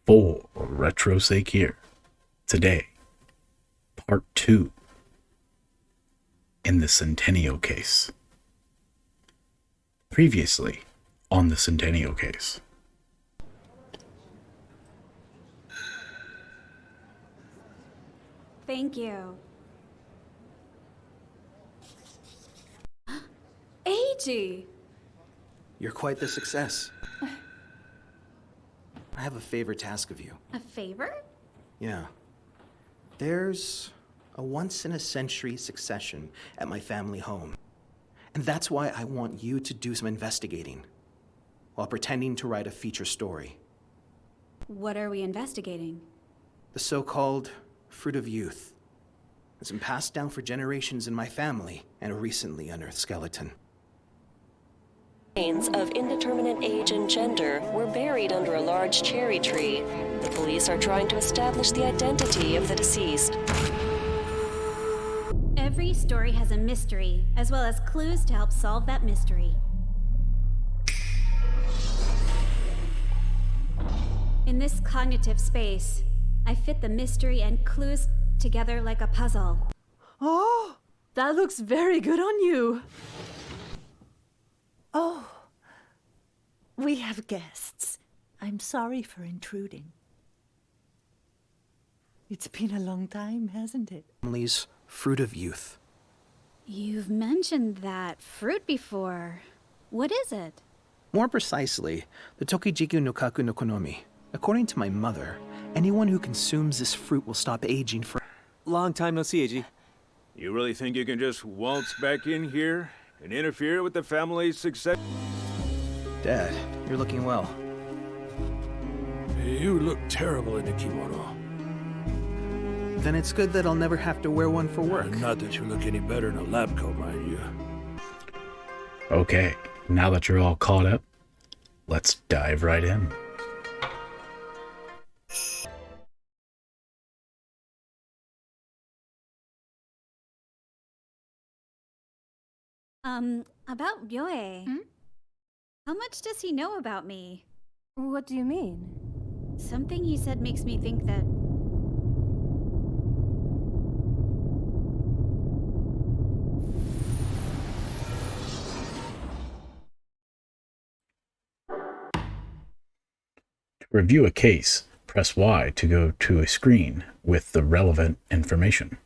For retro sake here. Today, part 2 in the Centennial case. Previously on the Centennial case. Thank you. AG! You're quite the success. I have a favor to ask of you. A favor? Yeah. There's a once-in-a-century succession at my family home. And that's why I want you to do some investigating, while pretending to write a feature story. What are we investigating? The so-called fruit of youth. It's been passed down for generations in my family, and a recently unearthed skeleton. Remains of indeterminate age and gender were buried under a large cherry tree. The police are trying to establish the identity of the deceased. Every story has a mystery, as well as clues to help solve that mystery. In this cognitive space, I fit the mystery and clues together like a puzzle. Oh, that looks very good on you. Oh, we have guests. I'm sorry for intruding. It's been a long time, hasn't it? Family's fruit of youth. You've mentioned that fruit before. What is it? More precisely, the Tokijiku no Kaku no Konomi. According to my mother, anyone who consumes this fruit will stop aging for... Long time no see, AG. You really think you can just waltz back in here and interfere with the family's success? Dad, you're looking well. You look terrible in the kimono. Then it's good that I'll never have to wear one for work. Not that you look any better in a lab coat, mind you. Okay, now that you're all caught up, let's dive right in. About Ryoe. How much does he know about me? What do you mean? Something he said makes me think that... To review a case, press Y to go to a screen with the relevant information.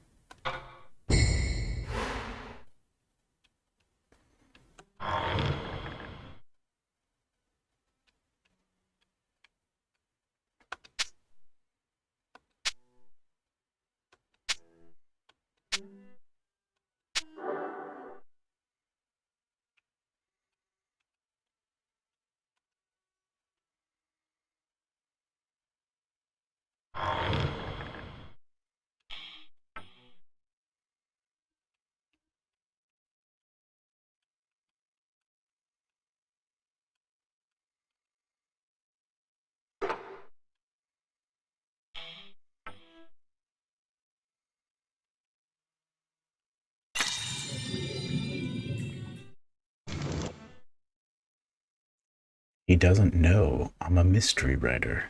He doesn't know I'm a mystery writer.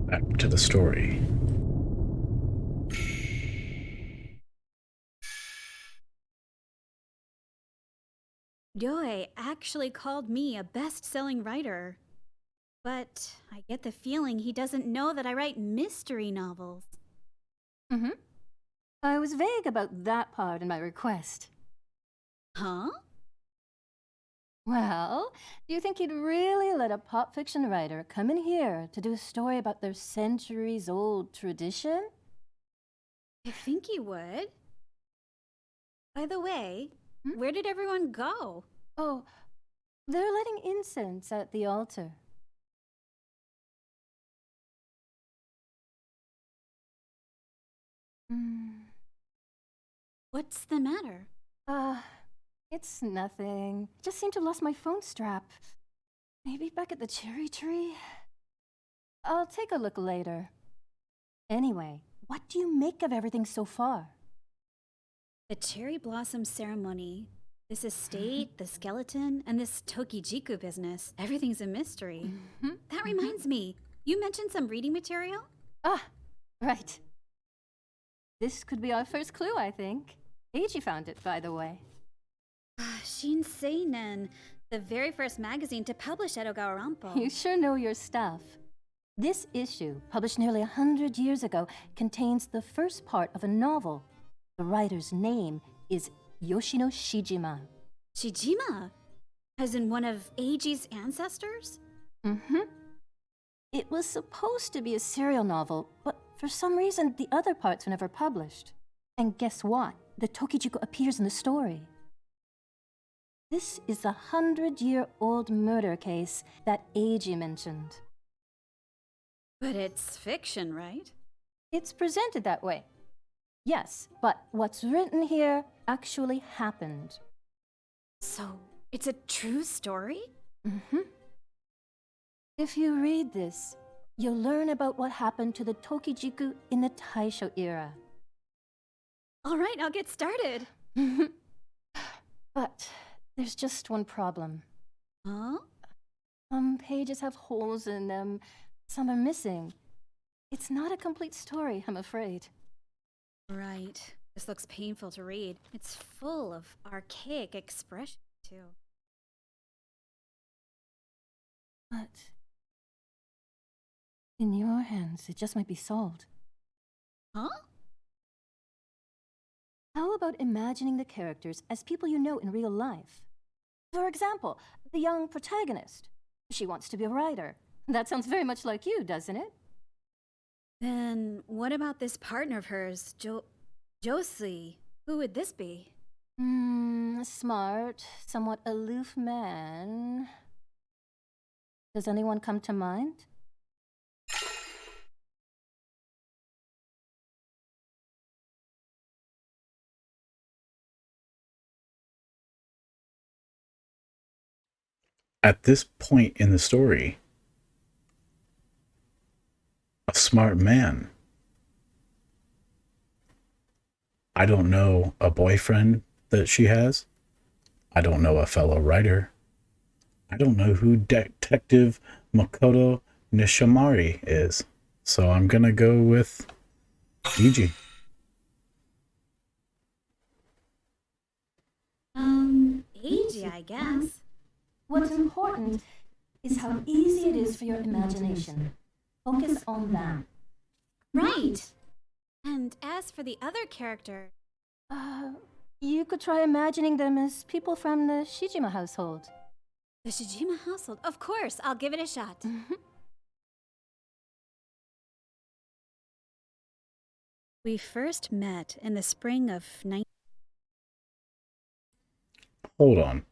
Back to the story. Ryoe actually called me a best-selling writer. But I get the feeling he doesn't know that I write mystery novels. I was vague about that part in my request. Huh? Well, do you think he'd really let a pop fiction writer come in here to do a story about their centuries-old tradition? I think he would. By the way, where did everyone go? Oh, they're lighting incense at the altar. What's the matter? It's nothing. Just seem to have lost my phone strap. Maybe back at the cherry tree? I'll take a look later. Anyway, what do you make of everything so far? The cherry blossom ceremony, this estate, the skeleton, and this Tokijiku business. Everything's a mystery. That reminds me, you mentioned some reading material? Ah, right. This could be our first clue, I think. Eiji found it, by the way. Shinseinen, the very first magazine to publish Edo Gaorampo. You sure know your stuff. This issue, published nearly 100 years ago, contains the first part of a novel. The writer's name is Yoshino Shijima. Shijima? As in one of Eiji's ancestors? It was supposed to be a serial novel, but for some reason the other parts were never published. And guess what? The Tokijiku appears in the story. This is the 100-year-old murder case that Eiji mentioned. But it's fiction, right? It's presented that way. Yes, but what's written here actually happened. So, it's a true story? If you read this, you'll learn about what happened to the Tokijiku in the Taisho era. All right, I'll get started. But there's just one problem. Huh? Some pages have holes in them, some are missing. It's not a complete story, I'm afraid. Right. This looks painful to read. It's full of archaic expression, too. But in your hands, it just might be solved. Huh? How about imagining the characters as people you know in real life? For example, the young protagonist. She wants to be a writer. That sounds very much like you, doesn't it? Then what about this partner of hers, Josie? Who would this be? A smart, somewhat aloof man. Does anyone come to mind? At this point in the story, a smart man. I don't know a boyfriend that she has. I don't know a fellow writer. I don't know who Detective Makoto Nishamari is. So I'm gonna go with Gigi. Eiji, I guess. What's important is how easy it is for your imagination. Focus on that. Right. And as for the other character, You could try imagining them as people from the Shijima household. the Shijima household. Of course, I'll give it a shot. We first met in the spring of Hold on.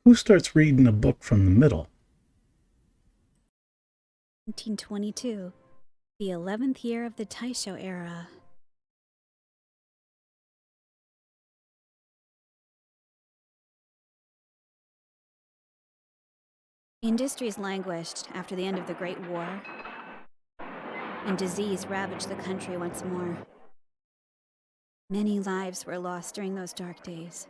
Who starts reading a book from the middle? 1922, the 11th year of the Taisho era. Industries languished after the end of the Great War, and disease ravaged the country once more. Many lives were lost during those dark days.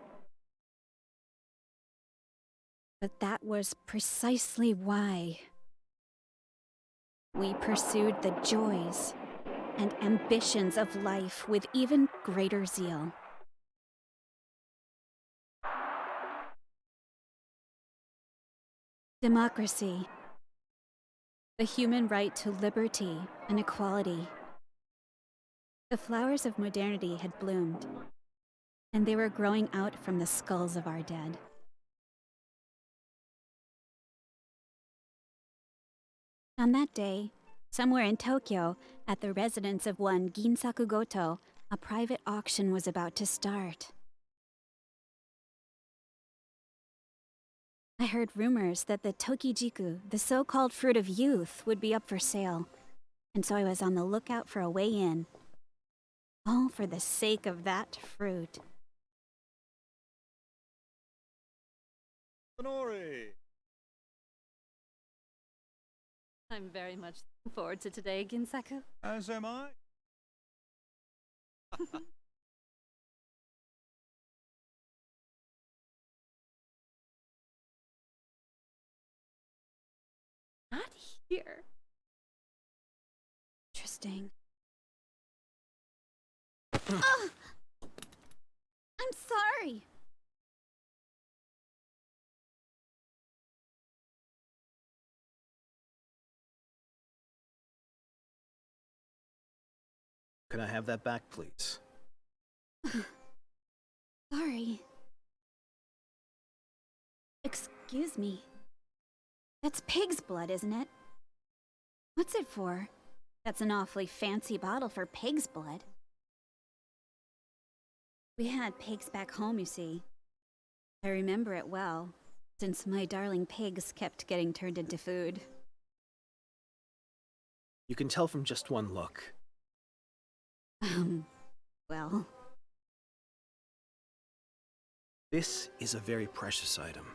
But that was precisely why we pursued the joys and ambitions of life with even greater zeal. Democracy, the human right to liberty and equality. The flowers of modernity had bloomed, and they were growing out from the skulls of our dead. On that day, somewhere in Tokyo, at the residence of one Ginsaku Goto, a private auction was about to start. I heard rumors that the Tokijiku, the so-called fruit of youth, would be up for sale, and so I was on the lookout for a way in. All for the sake of that fruit. I'm very much looking forward to today, Ginsaku. As am I. Not here. Interesting. Ugh! I'm sorry. Could I have that back, please? Sorry. Excuse me. That's pig's blood, isn't it? What's it for? That's an awfully fancy bottle for pig's blood. We had pigs back home, you see. I remember it well, since my darling pigs kept getting turned into food. You can tell from just one look. Well... This is a very precious item.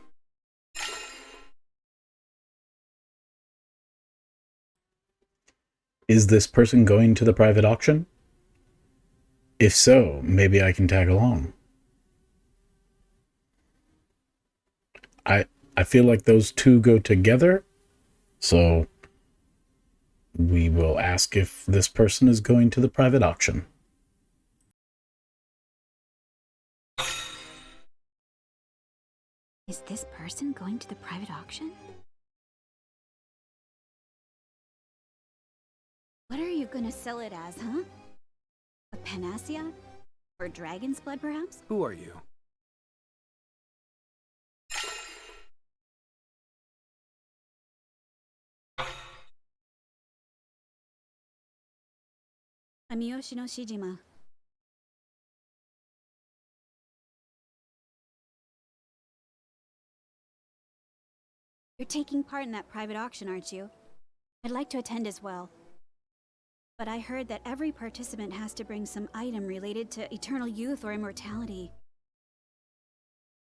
Is this person going to the private auction? If so, maybe I can tag along. I feel like those two go together, so we will ask if this person is going to the private auction. Is this person going to the private auction? What are you gonna sell it as, huh? A panacea? Or dragon's blood, perhaps? Who are you? I'm Yoshino Shijima. You're taking part in that private auction, aren't you? I'd like to attend as well. But I heard that every participant has to bring some item related to eternal youth or immortality.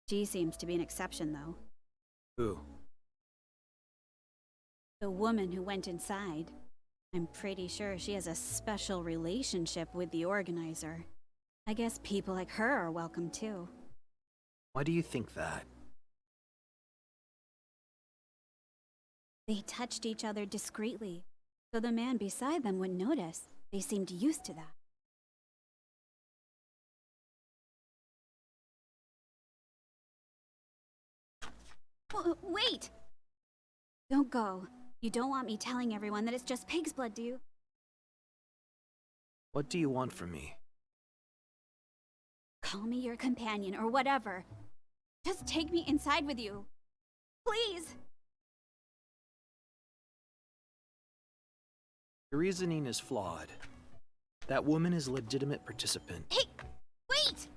She seems to be an exception, though. Who? The woman who went inside. I'm pretty sure she has a special relationship with the organizer. I guess people like her are welcome too. Why do you think that? They touched each other discreetly, so the man beside them wouldn't notice. They seemed used to that. Wait! Don't go. You don't want me telling everyone that it's just pig's blood, do you? What do you want from me? Call me your companion or whatever. Just take me inside with you. Please! Your reasoning is flawed. That woman is a legitimate participant. Hey! Wait!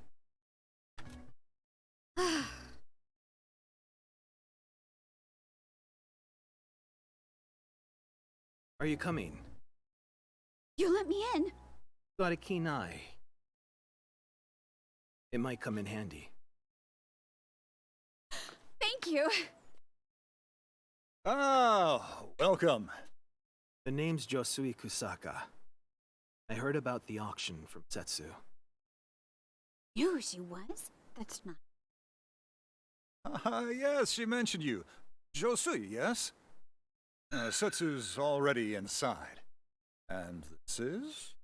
Are you coming? You let me in? Got a keen eye. It might come in handy. Thank you. Oh, welcome. The name's Josui Kusaka. I heard about the auction from Setsu. Knew she was? That's not... Yes, she mentioned you. Josui, yes? Setsu's already inside. And this is?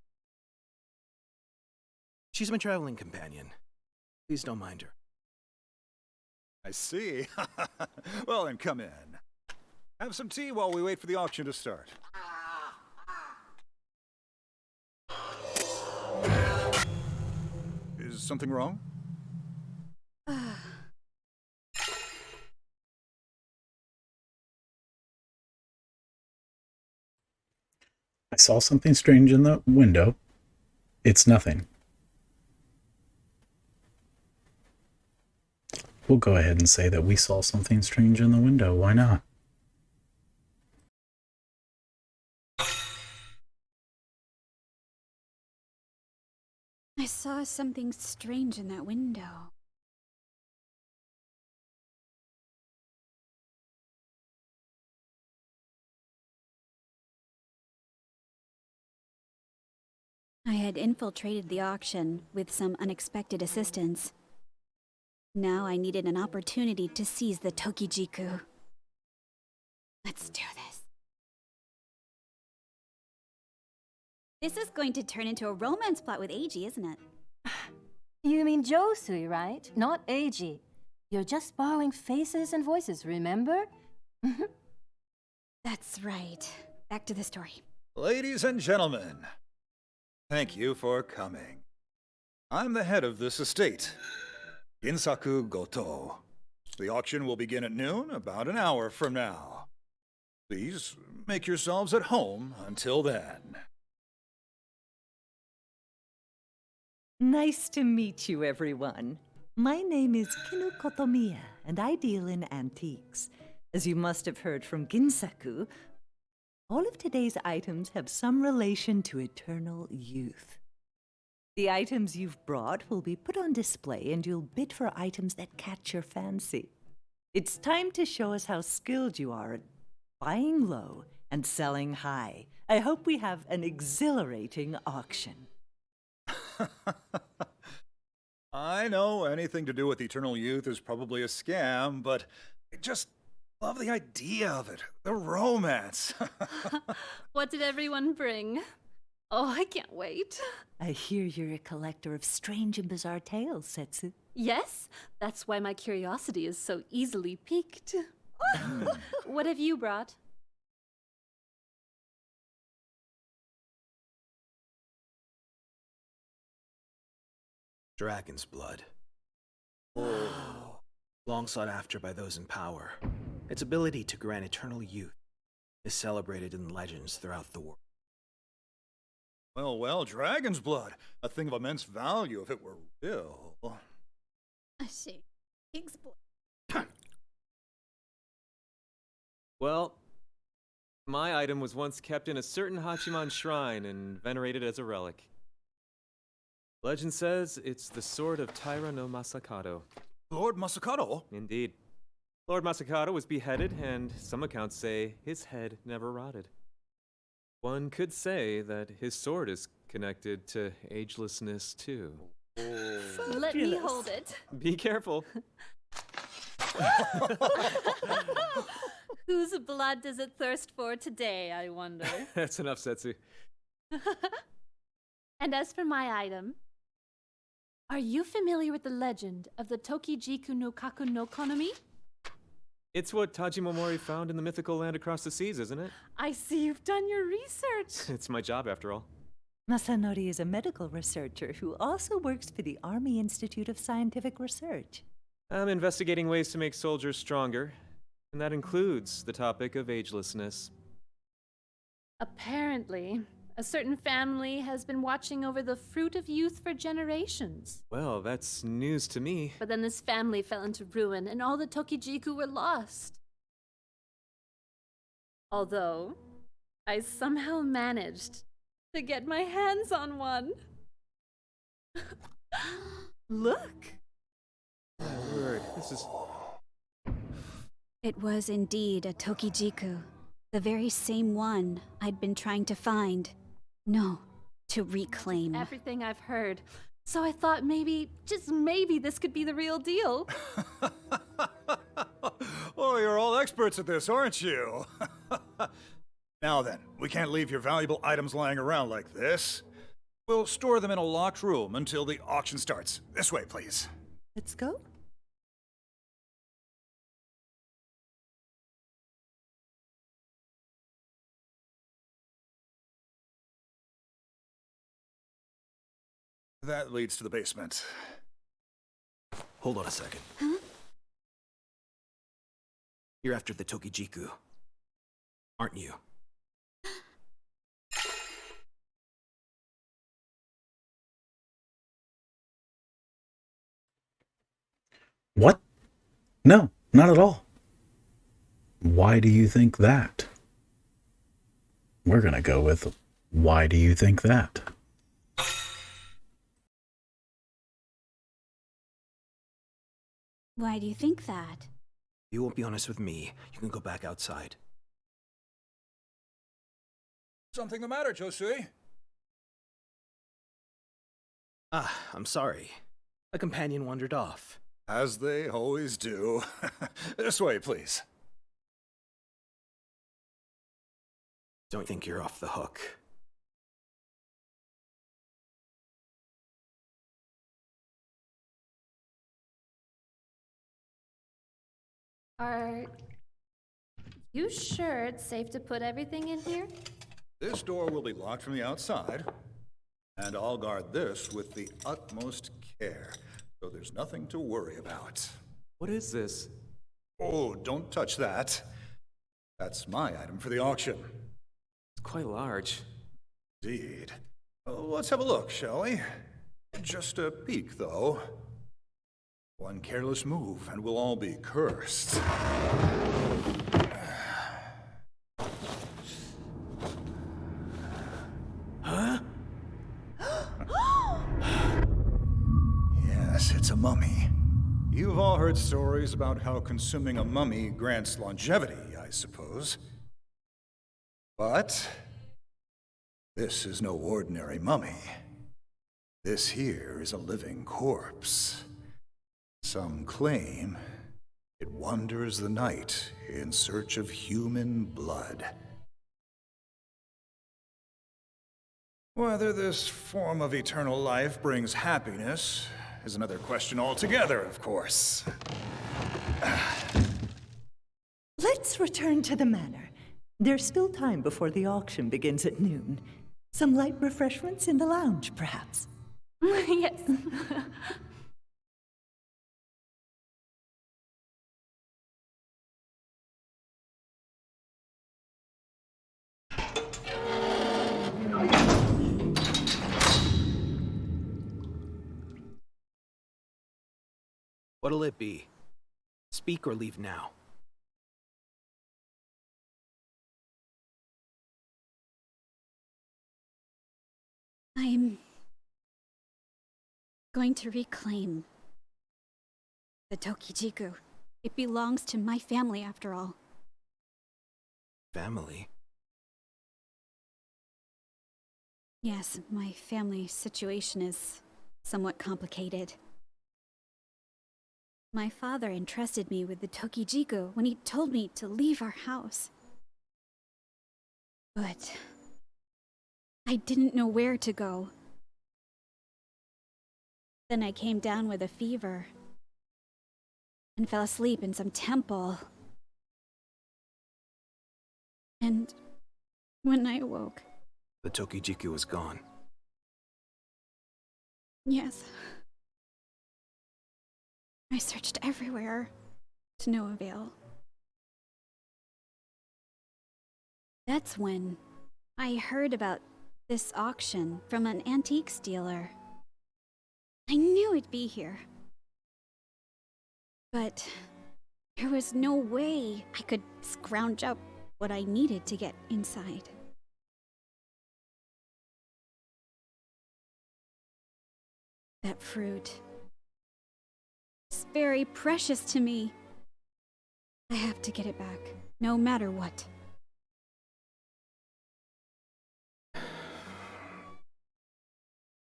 She's my traveling companion. Please don't mind her. I see. Well, then come in. Have some tea while we wait for the auction to start. Is something wrong? I saw something strange in the window. It's nothing. We'll go ahead and say that we saw something strange in the window. Why not? I saw something strange in that window. I had infiltrated the auction with some unexpected assistance. Now I needed an opportunity to seize the Tokijiku. Let's do this. This is going to turn into a romance plot with Eiji, isn't it? You mean Josui, right? Not Eiji. You're just borrowing faces and voices, remember? That's right. Back to the story. Ladies and gentlemen, thank you for coming. I'm the head of this estate, Ginsaku Goto. The auction will begin at noon, about an hour from now. Please make yourselves at home until then. Nice to meet you, everyone. My name is Kinu Kotomiya, and I deal in antiques. As you must have heard from Ginsaku, all of today's items have some relation to eternal youth. The items you've brought will be put on display, and you'll bid for items that catch your fancy. It's time to show us how skilled you are at buying low and selling high. I hope we have an exhilarating auction. I know anything to do with eternal youth is probably a scam, but I just love the idea of it. The romance. What did everyone bring? Oh, I can't wait. I hear you're a collector of strange and bizarre tales, Setsu. Yes, that's why my curiosity is so easily piqued. What have you brought? Dragon's blood. Long sought after by those in power. Its ability to grant eternal youth is celebrated in legends throughout the world. Well, dragon's blood. A thing of immense value if it were real. I see. Pig's blood. Well, my item was once kept in a certain Hachiman shrine and venerated as a relic. Legend says it's the sword of Taira no Masakado. Lord Masakado? Indeed. Lord Masakado was beheaded, and some accounts say his head never rotted. One could say that his sword is connected to agelessness, too. Let me hold it. Be careful. Whose blood does it thirst for today, I wonder? That's enough, Setsu. And as for my item, are you familiar with the legend of the Tokijiku no Kaku no Konomi? It's what Tajimomori found in the mythical land across the seas, isn't it? I see you've done your research. It's my job, after all. Masanori is a medical researcher who also works for the Army Institute of Scientific Research. I'm investigating ways to make soldiers stronger, and that includes the topic of agelessness. Apparently, a certain family has been watching over the fruit of youth for generations. Well, that's news to me. But then this family fell into ruin, and all the Tokijiku were lost. Although, I somehow managed to get my hands on one. Look! My word, this is... It was indeed a Tokijiku, the very same one I'd been trying to find. No, to reclaim. Everything I've heard. So I thought maybe, just maybe, this could be the real deal. Oh, you're all experts at this, aren't you? Now then, we can't leave your valuable items lying around like this. We'll store them in a locked room until the auction starts. This way, please. Let's go. That leads to the basement. Hold on a second. Huh? You're after the Tokijiku, aren't you? What? No, not at all. Why do you think that? We're gonna go with, why do you think that? Why do you think that? You won't be honest with me. You can go back outside. Something the matter, Josui? I'm sorry. A companion wandered off. As they always do. This way, please. Don't think you're off the hook. Are you sure it's safe to put everything in here? This door will be locked from the outside, and I'll guard this with the utmost care, so there's nothing to worry about. What is this? Oh, don't touch that. That's my item for the auction. It's quite large. Indeed. Let's have a look, shall we? Just a peek, though. One careless move, and we'll all be cursed. Huh? Yes, it's a mummy. You've all heard stories about how consuming a mummy grants longevity, I suppose. But this is no ordinary mummy. This here is a living corpse. Some claim it wanders the night in search of human blood. Whether this form of eternal life brings happiness is another question altogether, of course. Let's return to the manor. There's still time before the auction begins at noon. Some light refreshments in the lounge, perhaps. Yes. What'll it be? Speak or leave now. I'm going to reclaim the Tokijiku. It belongs to my family, after all. Family? Yes, my family situation is somewhat complicated. My father entrusted me with the Tokijiku when he told me to leave our house. But I didn't know where to go. Then I came down with a fever and fell asleep in some temple. And when I awoke... The Tokijiku was gone. Yes. I searched everywhere, to no avail. That's when I heard about this auction from an antiques dealer. I knew it'd be here. But there was no way I could scrounge up what I needed to get inside. That fruit is very precious to me. I have to get it back, no matter what.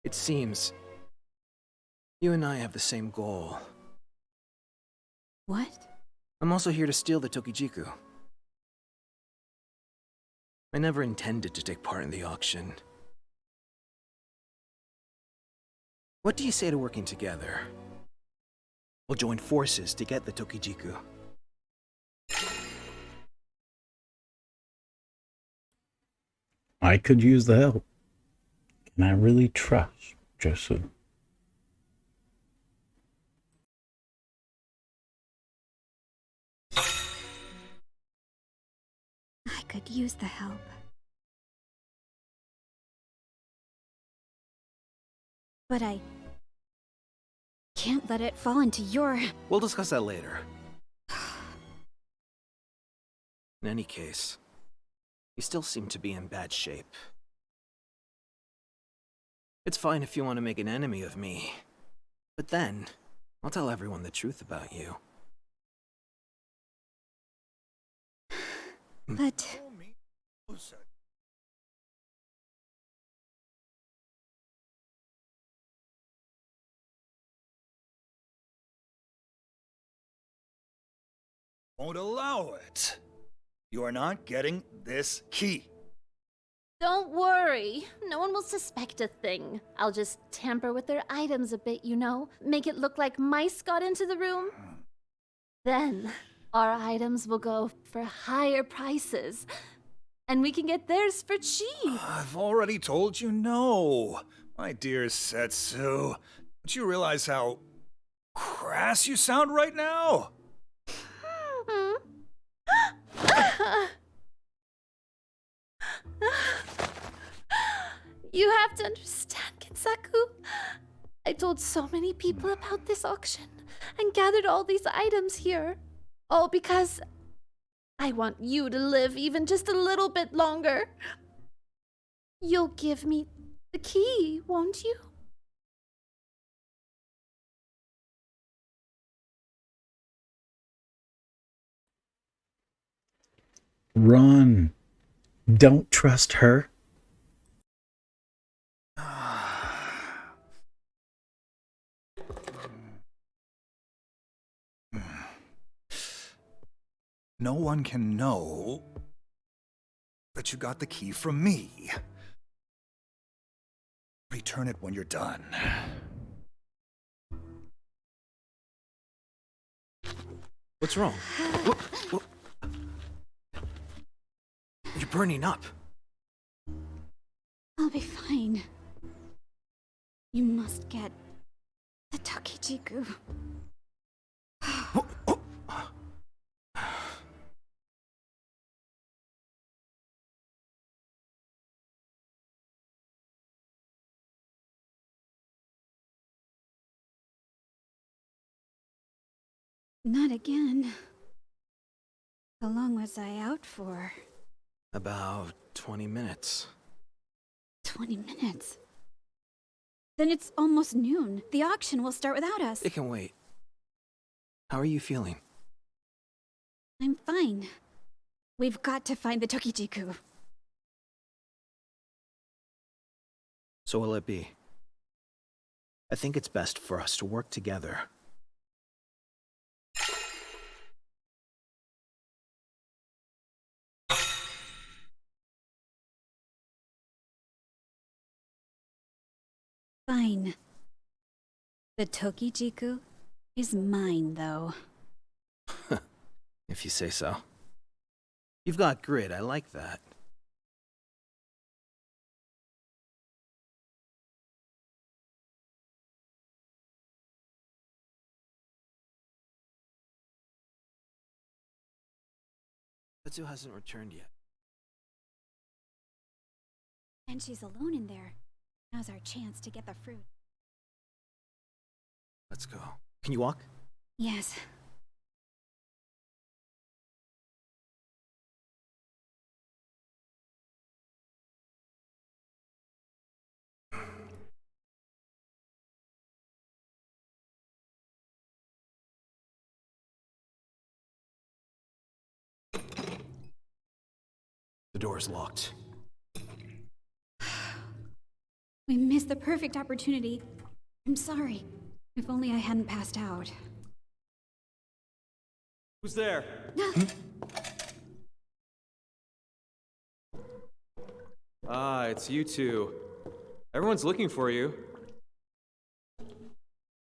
It seems you and I have the same goal. What? I'm also here to steal the Tokijiku. I never intended to take part in the auction. What do you say to working together? We'll join forces to get the Tokijiku. I could use the help. Can I really trust Josu? I could use the help. But I can't let it fall into your... We'll discuss that later. In any case, you still seem to be in bad shape. It's fine if you want to make an enemy of me, but then I'll tell everyone the truth about you. But Won't allow it. You are not getting this key. Don't worry. No one will suspect a thing. I'll just tamper with their items a bit, you know? Make it look like mice got into the room. Then, our items will go for higher prices. And we can get theirs for cheap. I've already told you no. My dear Setsu. Don't you realize how crass you sound right now? You have to understand, Kinsaku. I told so many people about this auction and gathered all these items here. All because I want you to live even just a little bit longer. You'll give me the key, won't you? Run. Don't trust her. No one can know that you got the key from me. Return it when you're done. What's wrong? What? You're burning up. I'll be fine. You must get the Tokijiku. Not again. How long was I out for? About 20 minutes. 20 minutes. Then it's almost noon. The auction will start without us. It can wait. How are you feeling? I'm fine. We've got to find the Tokijiku. So will it be? I think it's best for us to work together. Fine. The Tokijiku is mine, though. If you say so. You've got grit, I like that. Setsu hasn't returned yet. And she's alone in there. Now's our chance to get the fruit. Let's go. Can you walk? Yes. The door's locked. We missed the perfect opportunity. I'm sorry. If only I hadn't passed out. Who's there? Ah, it's you two. Everyone's looking for you.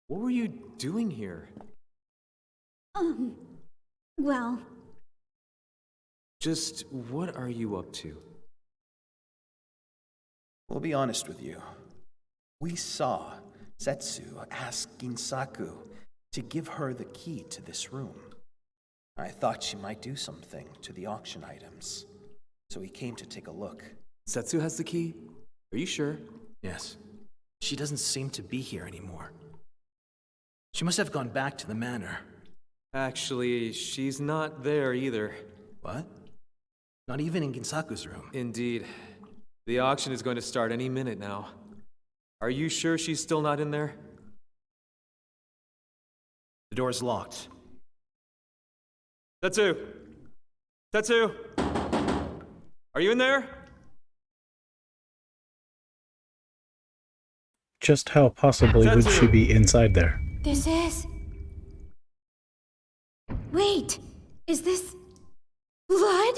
What were you doing here? Well, Just what are you up to? We'll be honest with you. We saw Setsu ask Ginsaku to give her the key to this room. I thought she might do something to the auction items, so we came to take a look. Setsu has the key? Are you sure? Yes. She doesn't seem to be here anymore. She must have gone back to the manor. Actually, she's not there either. What? Not even in Ginsaku's room. Indeed. The auction is going to start any minute now. Are you sure she's still not in there? The door's locked. Setsu! Setsu! Are you in there? Just how possibly would she be inside there? This is. Wait! Is this. blood?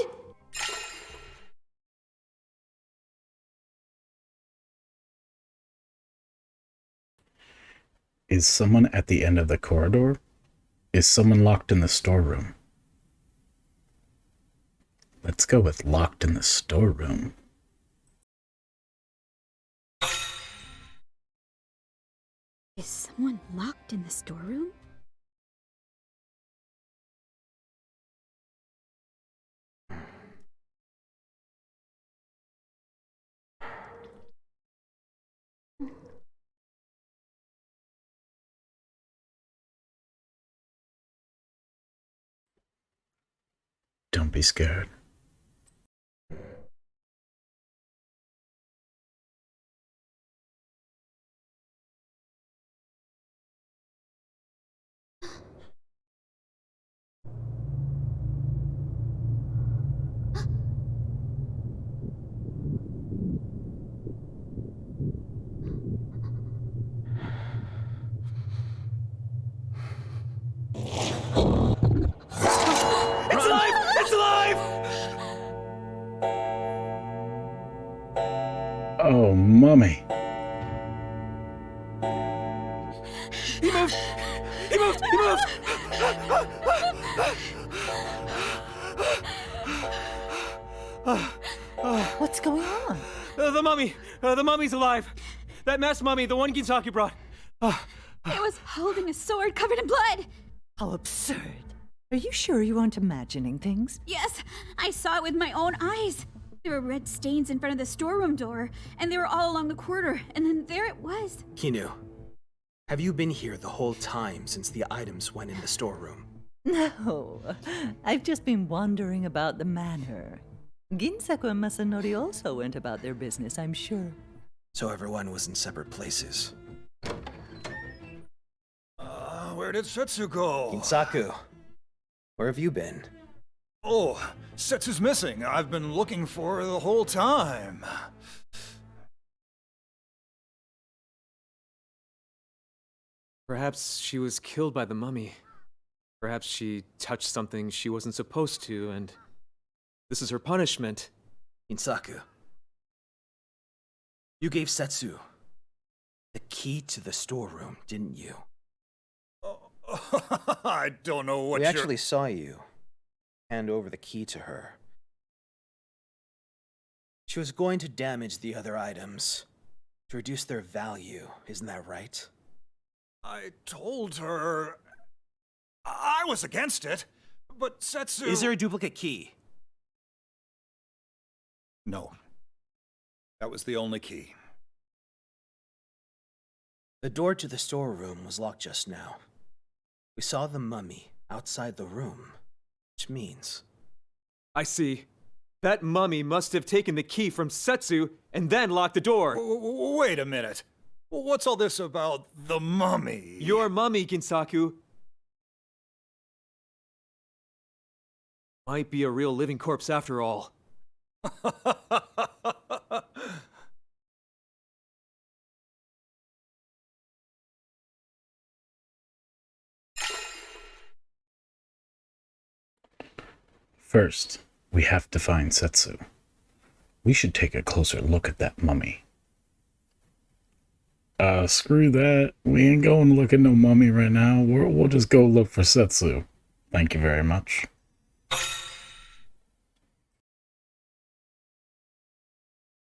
Is someone at the end of the corridor? Is someone locked in the storeroom? Let's go with locked in the storeroom. Is someone locked in the storeroom? Don't be scared. It's alive! It's alive! Oh, mummy. He moved! He moved! He moved! What's going on? The mummy! The mummy's alive! That masked mummy, the one Ginsaku brought. It was holding a sword covered in blood! How absurd. Are you sure you aren't imagining things? Yes, I saw it with my own eyes. There were red stains in front of the storeroom door, and they were all along the corridor, and then there it was. Kinu, have you been here the whole time since the items went in the storeroom? No, I've just been wandering about the manor. Ginsaku and Masanori also went about their business, I'm sure. So everyone was in separate places. Where did Setsu go? Ginsaku, where have you been? Oh, Setsu's missing. I've been looking for her the whole time. Perhaps she was killed by the mummy. Perhaps she touched something she wasn't supposed to, and this is her punishment. Ginsaku, you gave Setsu the key to the storeroom, didn't you? I don't know what We you're... actually saw you hand over the key to her. She was going to damage the other items to reduce their value, isn't that right? I told her... I was against it, but Setsu... Is there a duplicate key? No. That was the only key. The door to the storeroom was locked just now. We saw the mummy outside the room, which means... I see. That mummy must have taken the key from Setsu and then locked the door. Wait a minute. What's all this about the mummy? Your mummy, Ginsaku, might be a real living corpse after all. First, we have to find Setsu. We should take a closer look at that mummy. Screw that. We ain't going to look at no mummy right now. We'll just go look for Setsu. Thank you very much.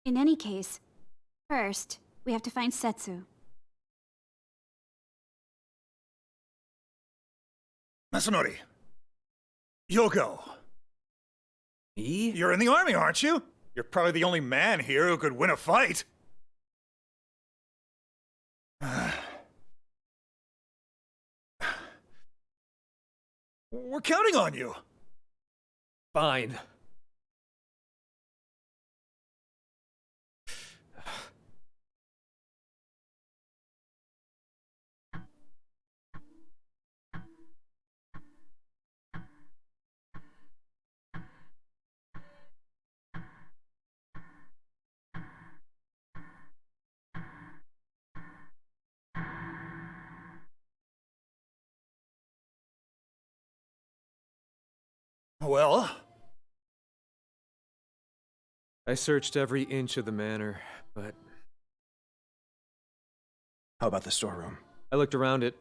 In any case, first, we have to find Setsu. Masanori, you'll go. Me? You're in the army, aren't you? You're probably the only man here who could win a fight. We're counting on you. Fine. Well, I searched every inch of the manor, but How about the storeroom? I looked around it,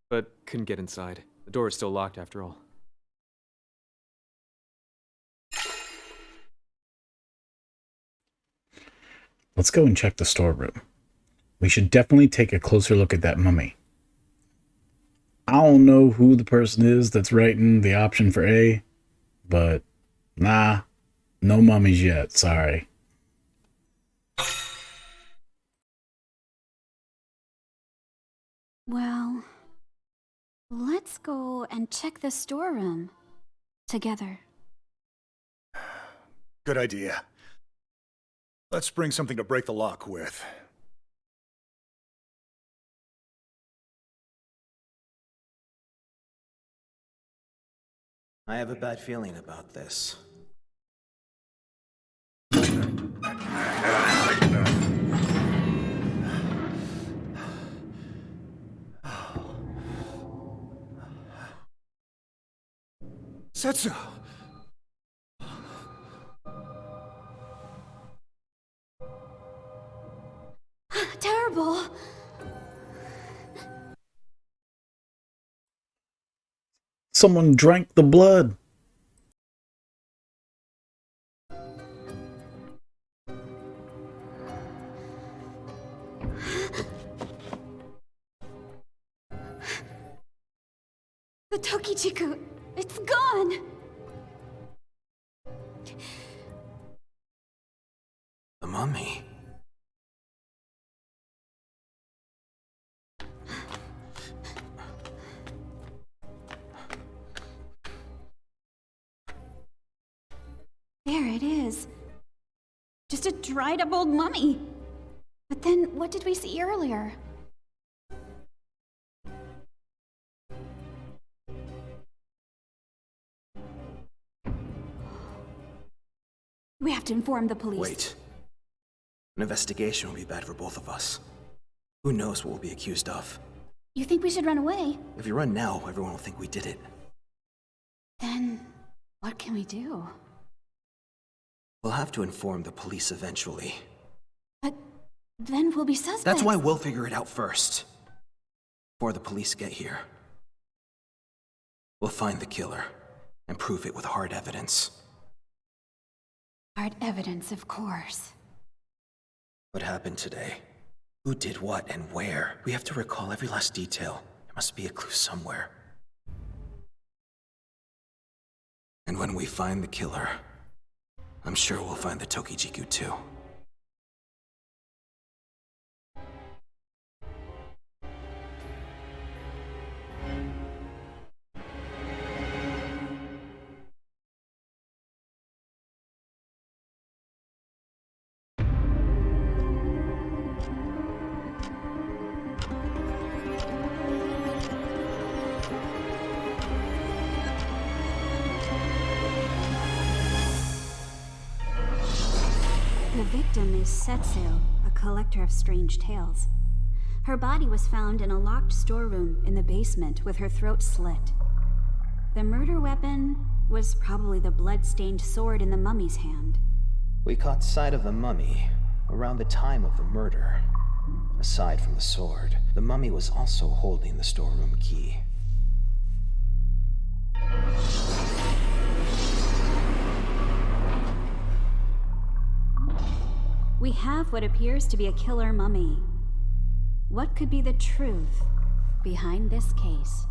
but couldn't get inside. The door is still locked after all. Let's go and check the storeroom. We should definitely take a closer look at that mummy. I don't know who the person is that's writing the option for A, but nah, no mummies yet, sorry. Well, let's go and check the storeroom together. good idea. Let's bring something to break the lock with. I have a bad feeling about this. Setsu! Terrible! Someone drank the blood. The Tokichiku! It's gone! The mummy. There it is. Just a dried up old mummy. But then, what did we see earlier? We have to inform the police. Wait. An investigation will be bad for both of us. Who knows what we'll be accused of? You think we should run away? If we run now, everyone will think we did it. Then, what can we do? We'll have to inform the police eventually. But then we'll be suspects. That's why we'll figure it out first. Before the police get here. We'll find the killer and prove it with hard evidence. Hard evidence, of course. What happened today? Who did what and where? We have to recall every last detail. There must be a clue somewhere. And when we find the killer, I'm sure we'll find the Tokijiku too. The victim is Setsu, a collector of strange tales. Her body was found in a locked storeroom in the basement with her throat slit. The murder weapon was probably the blood-stained sword in the mummy's hand. We caught sight of the mummy around the time of the murder. Aside from the sword, the mummy was also holding the storeroom key. We have what appears to be a killer mummy. What could be the truth behind this case?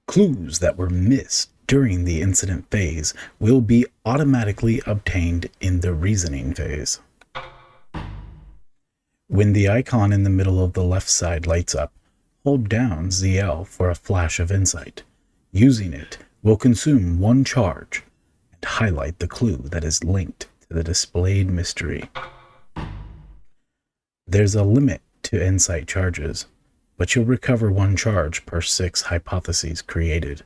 Clues that were missed during the incident phase will be automatically obtained in the reasoning phase. When the icon in the middle of the left side lights up, hold down ZL for a flash of insight. Using it will consume one charge and highlight the clue that is linked to the displayed mystery. There's a limit to insight charges, but you'll recover one charge per 6 hypotheses created.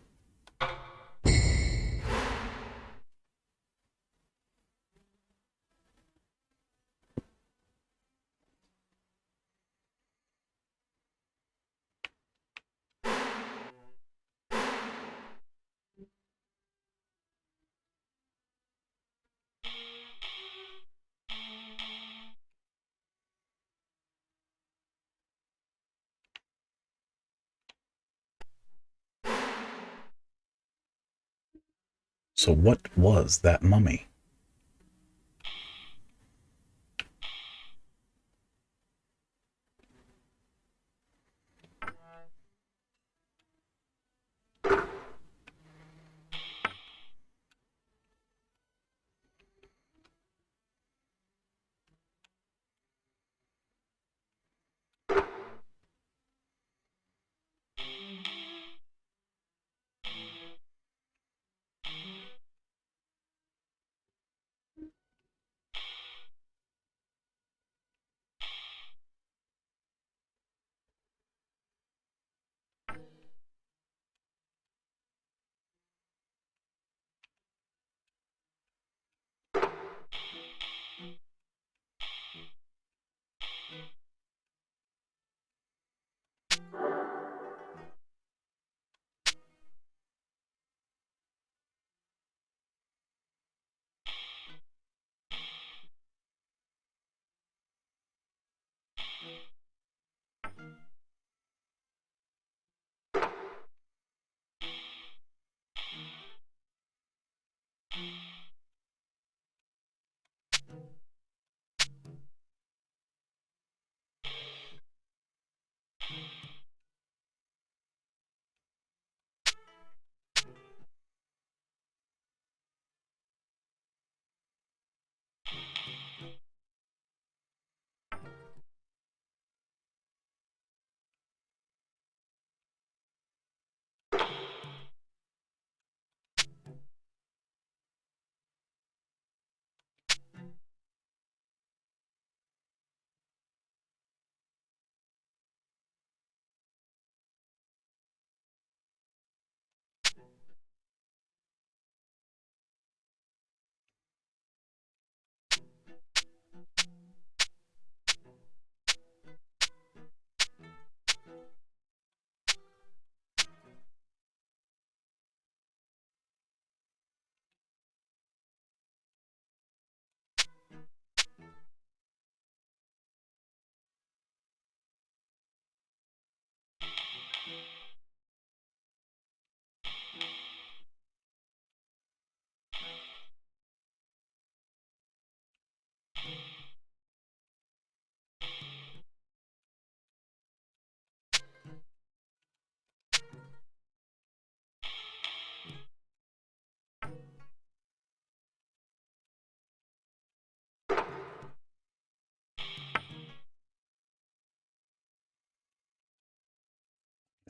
So what was that mummy?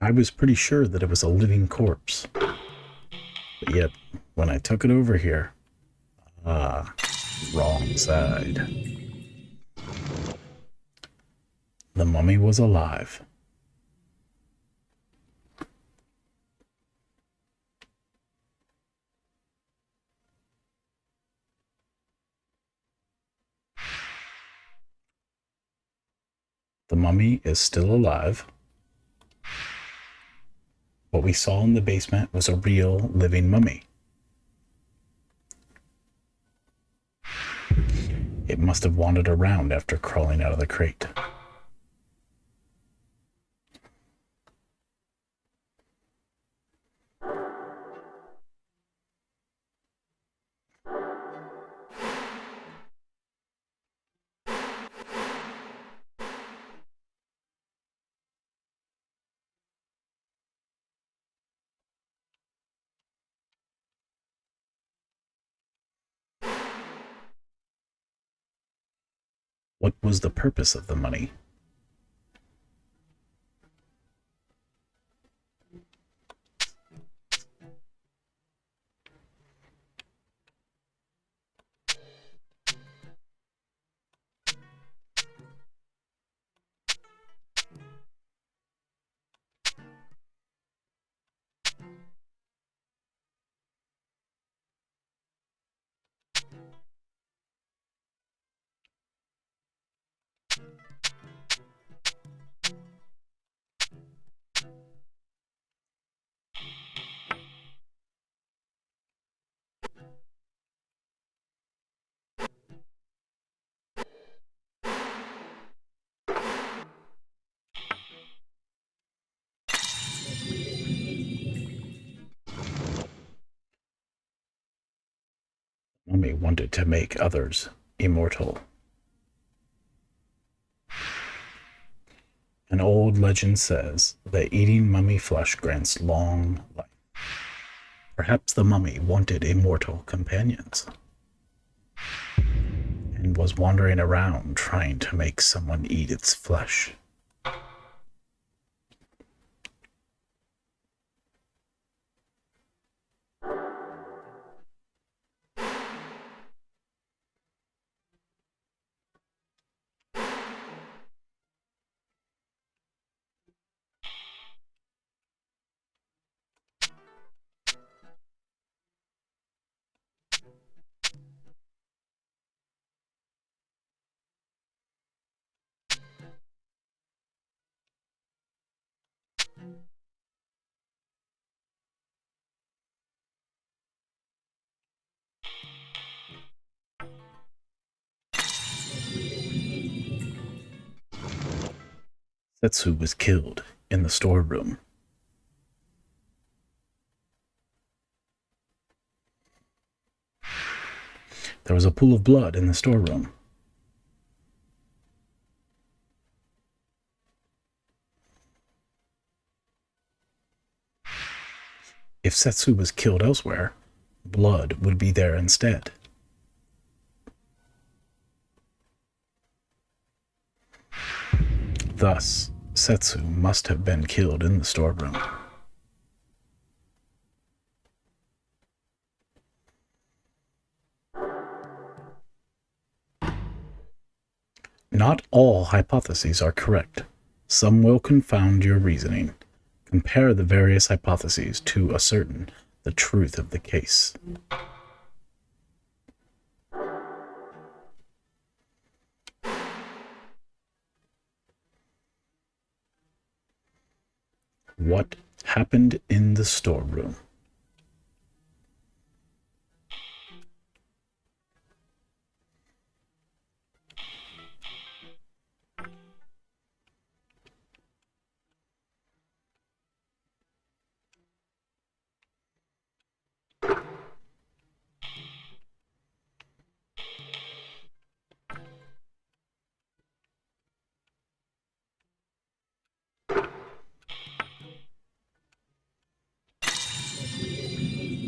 I was pretty sure that it was a living corpse. But yet, when I took it over here, wrong side. The mummy was alive. The mummy is still alive. What we saw in the basement was a real living mummy. It must have wandered around after crawling out of the crate. What was the purpose of the money? Mummy wanted to make others immortal. An old legend says that eating mummy flesh grants long life. Perhaps the mummy wanted immortal companions and was wandering around trying to make someone eat its flesh. Setsu was killed in the storeroom. There was a pool of blood in the storeroom. If Setsu was killed elsewhere, blood would be there instead. Thus, Setsu must have been killed in the storeroom. Not all hypotheses are correct. Some will confound your reasoning. Compare the various hypotheses to ascertain the truth of the case. What happened in the storeroom?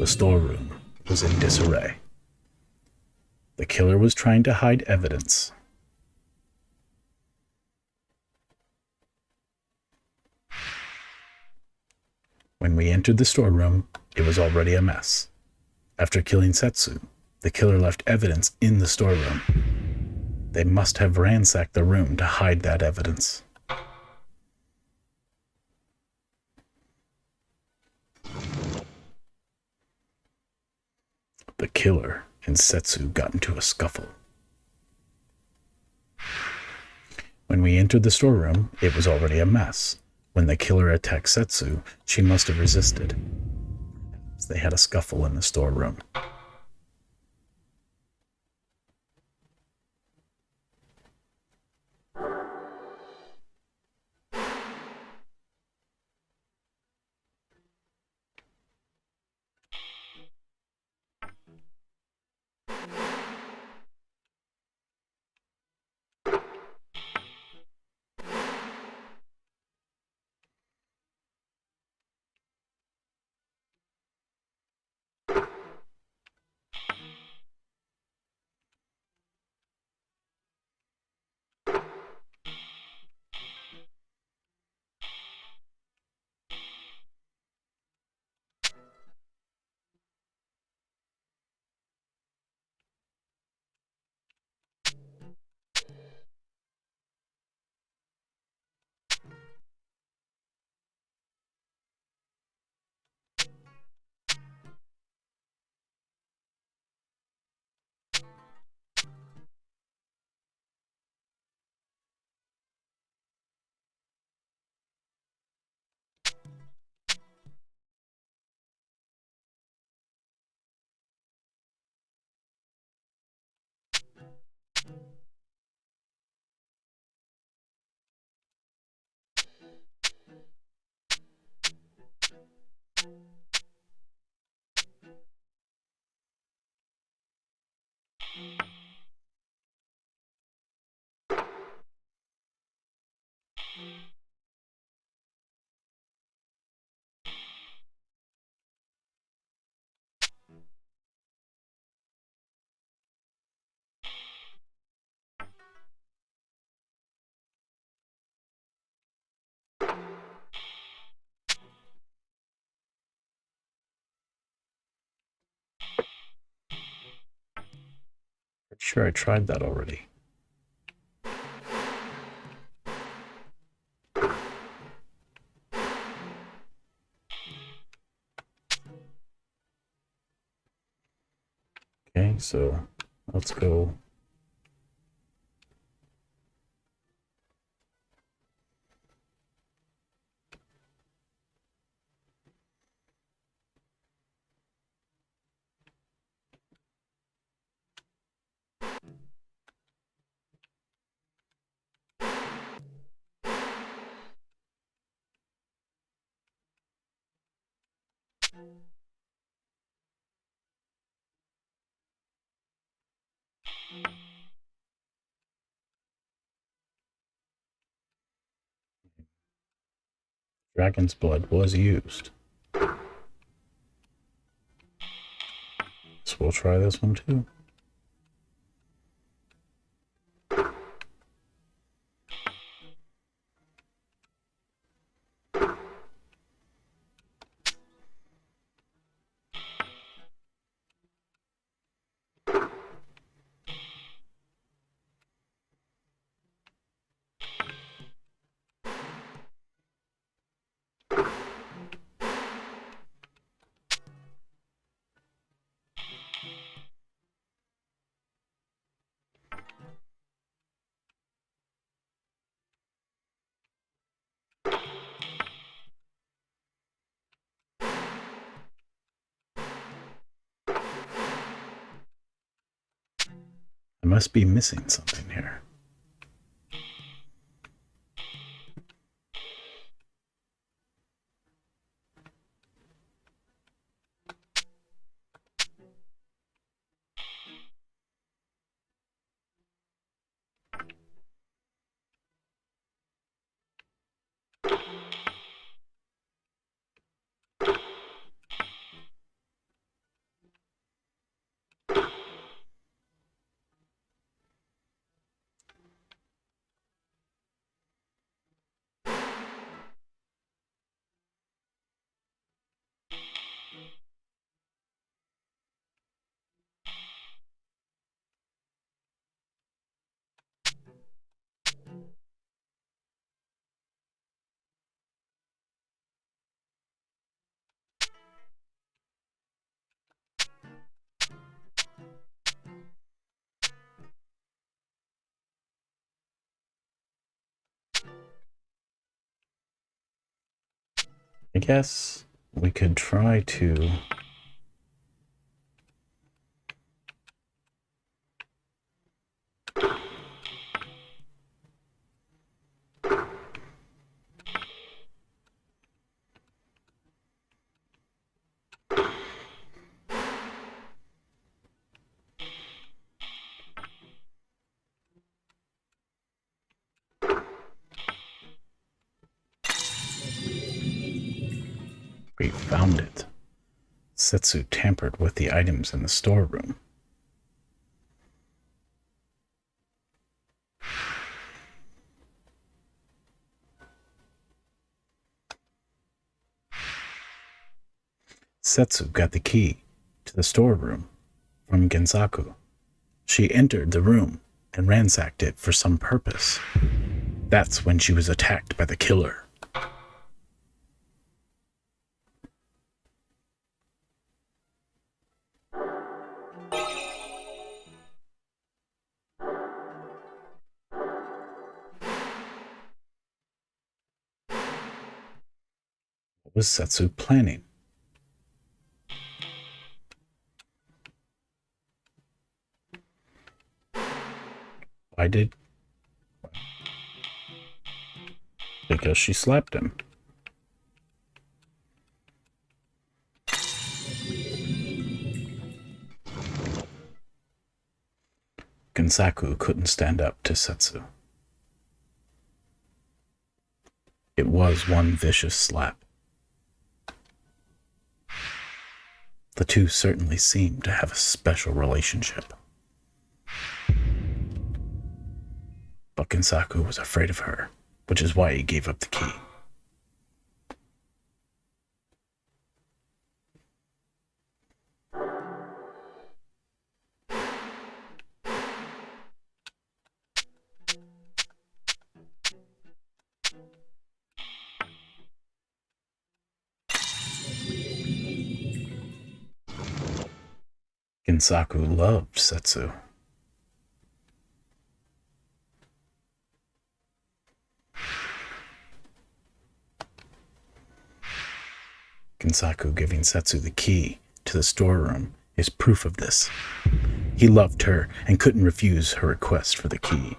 The storeroom was in disarray. The killer was trying to hide evidence. When we entered the storeroom, it was already a mess. After killing Setsu, the killer left evidence in the storeroom. They must have ransacked the room to hide that evidence. The killer and Setsu got into a scuffle. When we entered the storeroom, it was already a mess. When the killer attacked Setsu, she must have resisted. They had a scuffle in the storeroom. Pretty sure I tried that already. Okay, so let's go. Dragon's blood was used. So we'll try this one too. I must be missing something here. I guess we could try to we found it. Setsu tampered with the items in the storeroom. Setsu got the key to the storeroom from Gensaku. She entered the room and ransacked it for some purpose. That's when she was attacked by the killer. What was Setsu planning? Why did... Because she slapped him. Gensaku couldn't stand up to Setsu. It was one vicious slap. The two certainly seemed to have a special relationship. But Gensaku was afraid of her, which is why he gave up the key. Ginsaku loved Setsu. Ginsaku giving Setsu the key to the storeroom is proof of this. He loved her and couldn't refuse her request for the key.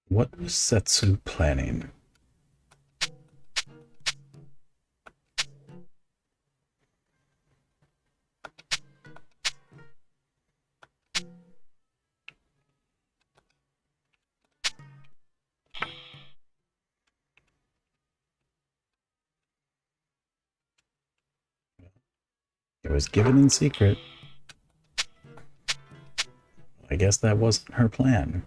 What was Setsu planning? It was given in secret. I guess that wasn't her plan.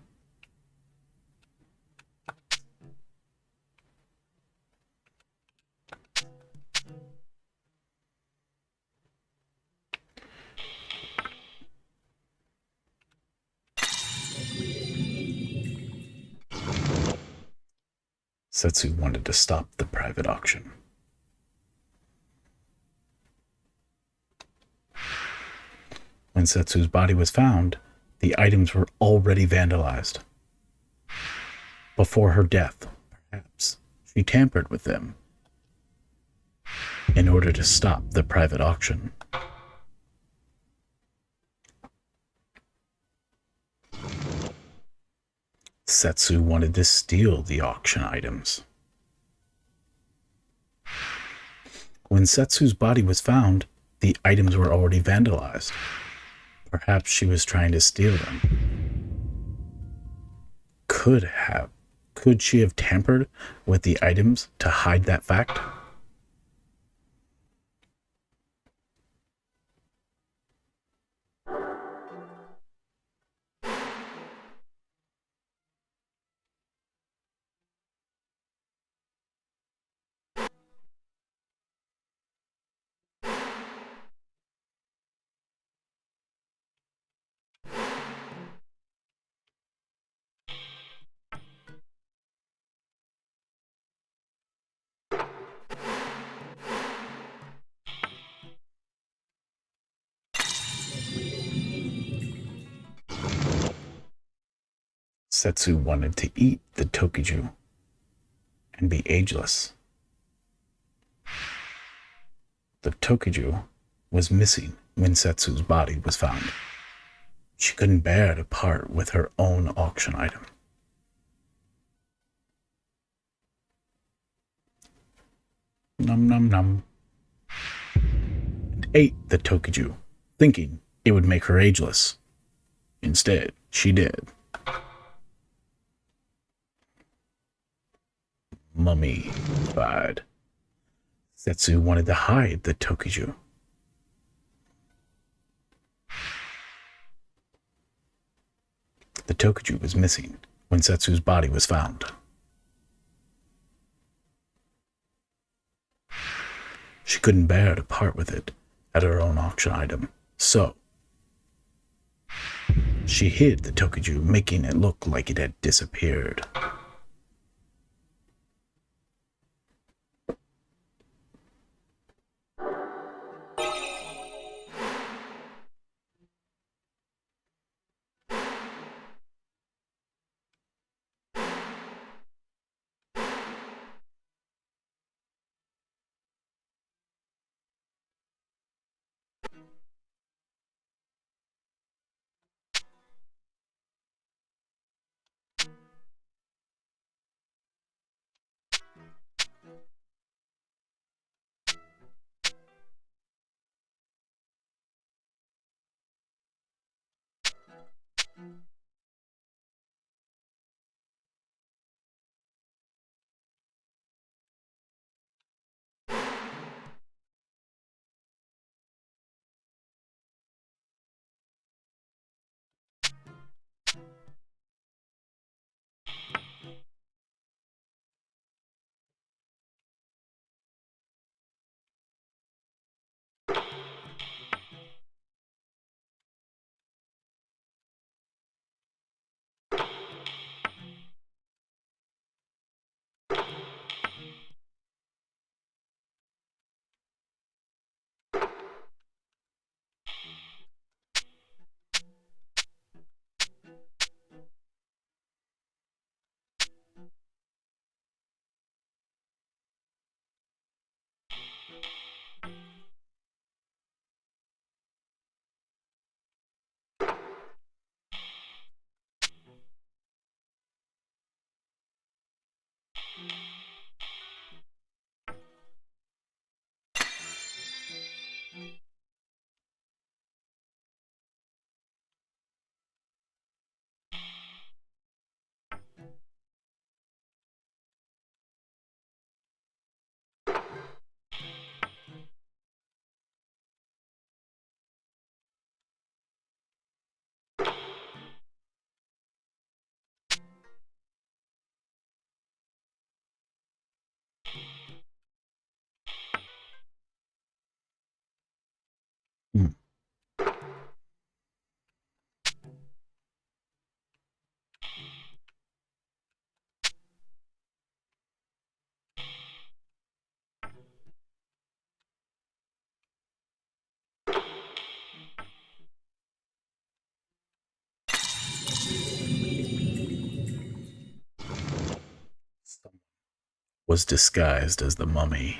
Setsu wanted to stop the private auction. When Setsu's body was found, the items were already vandalized. Before her death, perhaps, she tampered with them in order to stop the private auction. Setsu wanted to steal the auction items. When Setsu's body was found, the items were already vandalized. Perhaps she was trying to steal them. Could she have tampered with the items to hide that fact? Setsu wanted to eat the Tokiju and be ageless. The Tokiju was missing when Setsu's body was found. She couldn't bear to part with her own auction item. Num num num. And ate the Tokiju, thinking it would make her ageless. Instead, she did. Mummified. Setsu wanted to hide the Tokiju. The Tokiju was missing when Setsu's body was found. She couldn't bear to part with it as her own auction item, so she hid the Tokiju, making it look like it had disappeared. was disguised as the mummy.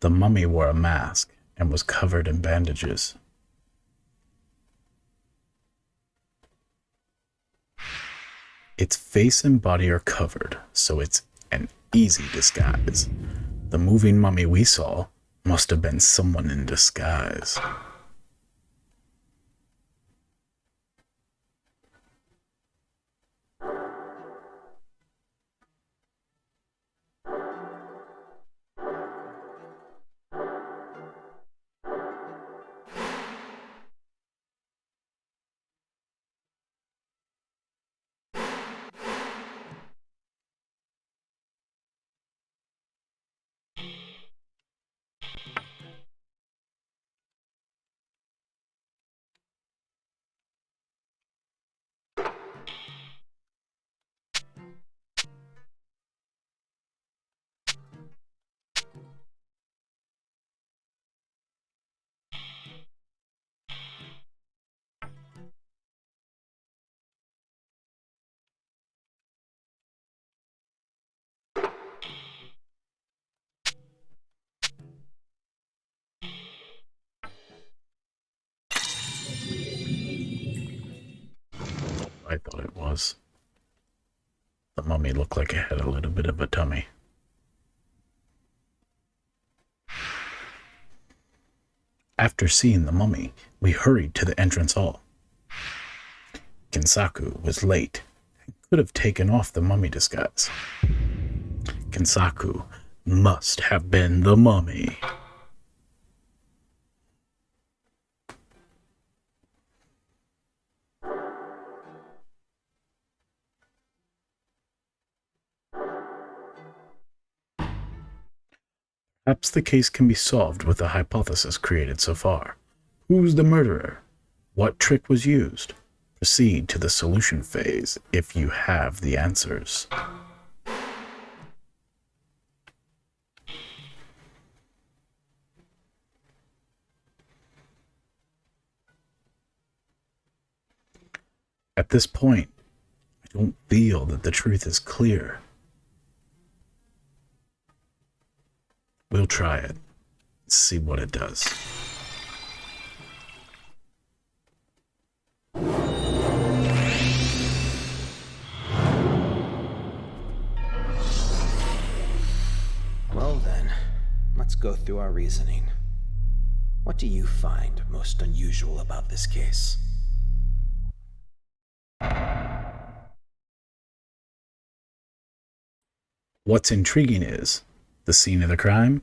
The mummy wore a mask and was covered in bandages. Its face and body are covered, so it's an easy disguise. The moving mummy we saw must have been someone in disguise. I thought it was. The mummy looked like it had a little bit of a tummy. After seeing the mummy, we hurried to the entrance hall. Kinsaku was late and could have taken off the mummy disguise. Kinsaku must have been the mummy. Perhaps the case can be solved with the hypothesis created so far. Who's the murderer? What trick was used? Proceed to the solution phase if you have the answers. At this point, I don't feel that the truth is clear. We'll try it. See what it does. Well then, let's go through our reasoning. What do you find most unusual about this case? What's intriguing is the scene of the crime,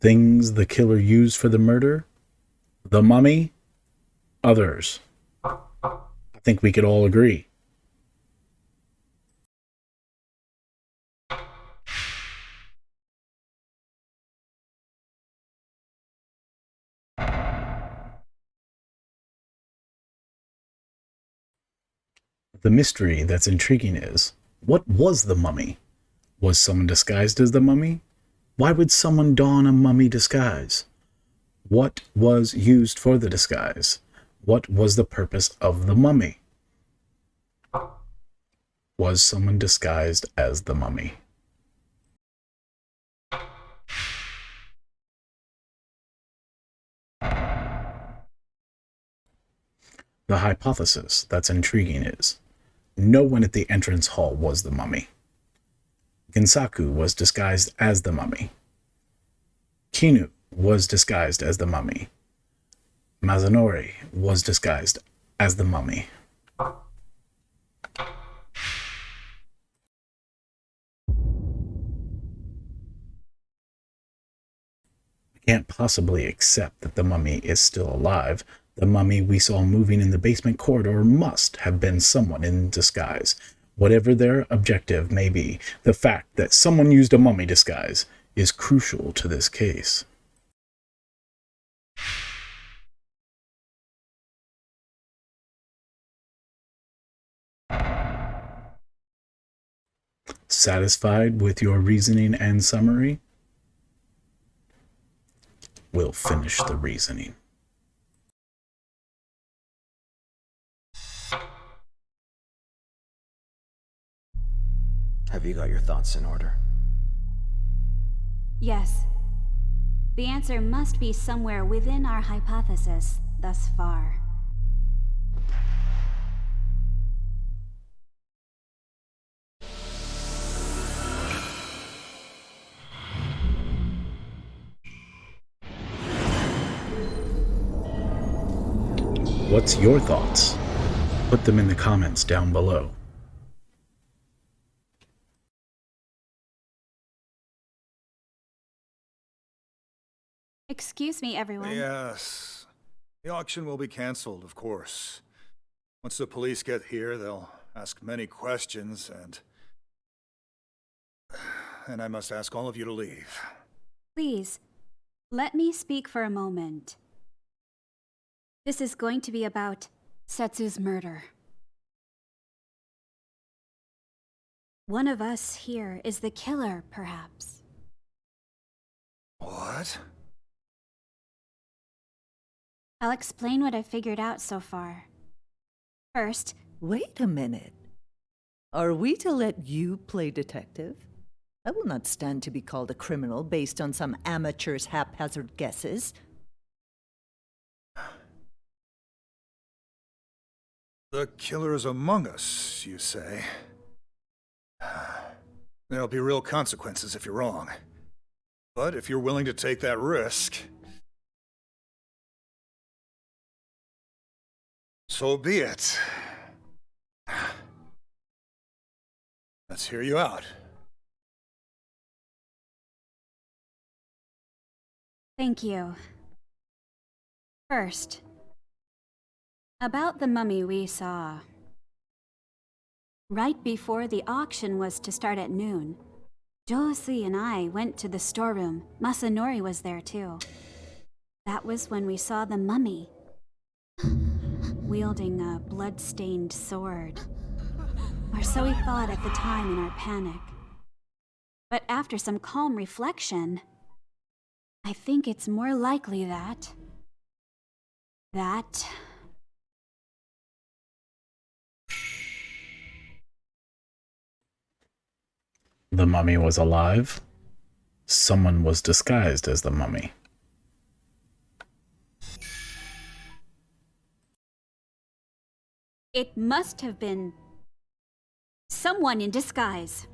things the killer used for the murder, the mummy, others. I think we could all agree. The mystery that's intriguing is, what was the mummy? Was someone disguised as the mummy? Why would someone don a mummy disguise? What was used for the disguise? What was the purpose of the mummy? Was someone disguised as the mummy? The hypothesis that's intriguing is, no one at the entrance hall was the mummy. Ginsaku was disguised as the mummy. Kinu was disguised as the mummy. Mazanori was disguised as the mummy. I can't possibly accept that the mummy is still alive. The mummy we saw moving in the basement corridor must have been someone in disguise. Whatever their objective may be, the fact that someone used a mummy disguise is crucial to this case. Satisfied with your reasoning and summary? We'll finish the reasoning. Have you got your thoughts in order? Yes. The answer must be somewhere within our hypothesis thus far. What's your thoughts? Put them in the comments down below. Excuse me, everyone. Yes. The auction will be cancelled, of course. Once the police get here, they'll ask many questions, and I must ask all of you to leave. Please, let me speak for a moment. This is going to be about Setsu's murder. One of us here is the killer, perhaps. What? I'll explain what I've figured out so far. First, Wait a minute. Are we to let you play detective? I will not stand to be called a criminal based on some amateur's haphazard guesses. The killer is among us, you say? There'll be real consequences if you're wrong. But if you're willing to take that risk, so be it. Let's hear you out. thank you. First, about the mummy we saw. Right before the auction was to start at noon, Josie and I went to the storeroom. Masanori was there too. That was when we saw the mummy, wielding a blood-stained sword. Or so we thought at the time in our panic. But after some calm reflection, I think it's more likely that... The mummy was alive. Someone was disguised as the mummy. It must have been someone in disguise.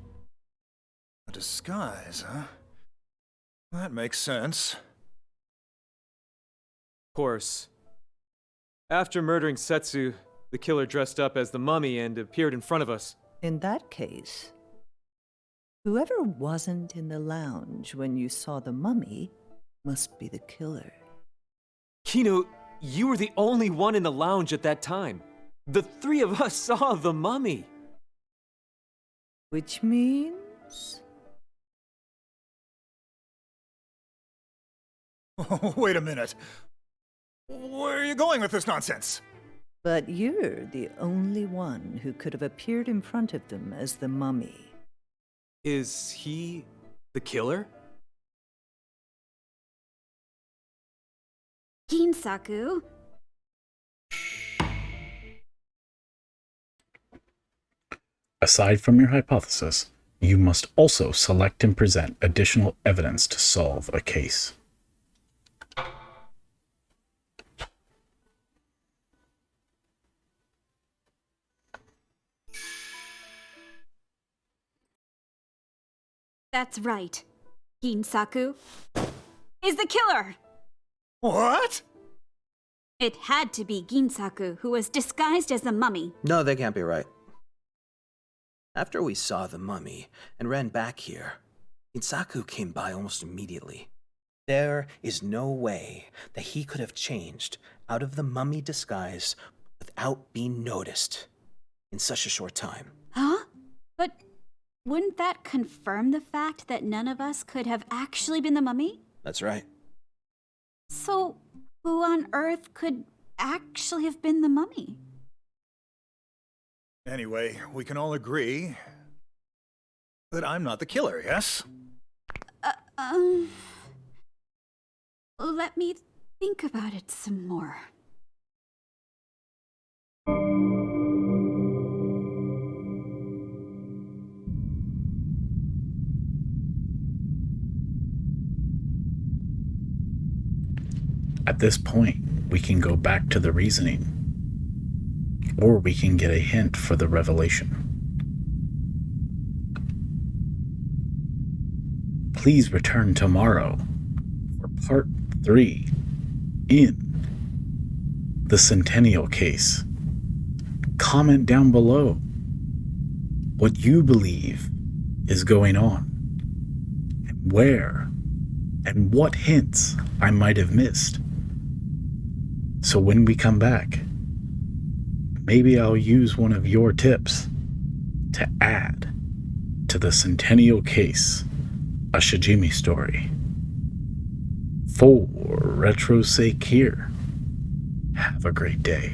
A disguise, huh? That makes sense. Of course. After murdering Setsu, the killer dressed up as the mummy and appeared in front of us. In that case, whoever wasn't in the lounge when you saw the mummy must be the killer. Kino, you were the only one in the lounge at that time. The three of us saw the mummy. Which means... Wait a minute. Where are you going with this nonsense? But you're the only one who could have appeared in front of them as the mummy. Is he the killer? Ginsaku? Aside from your hypothesis, you must also select and present additional evidence to solve a case. That's right. Ginsaku is the killer! What? It had to be Ginsaku who was disguised as the mummy. No, they can't be right. After we saw the mummy and ran back here, Insaku came by almost immediately. There is no way that he could have changed out of the mummy disguise without being noticed in such a short time. Huh? But wouldn't that confirm the fact that none of us could have actually been the mummy? That's right. So, who on earth could actually have been the mummy? Anyway, we can all agree that I'm not the killer, yes? Let me think about it some more. At this point, we can go back to the reasoning, or we can get a hint for the revelation. Please return tomorrow for part 3 in the Centennial case. Comment down below what you believe is going on, and where and what hints I might have missed. So when we come back, maybe I'll use one of your tips to add to the Centennial case, a Shijimi story. For Retro's sake here, have a great day.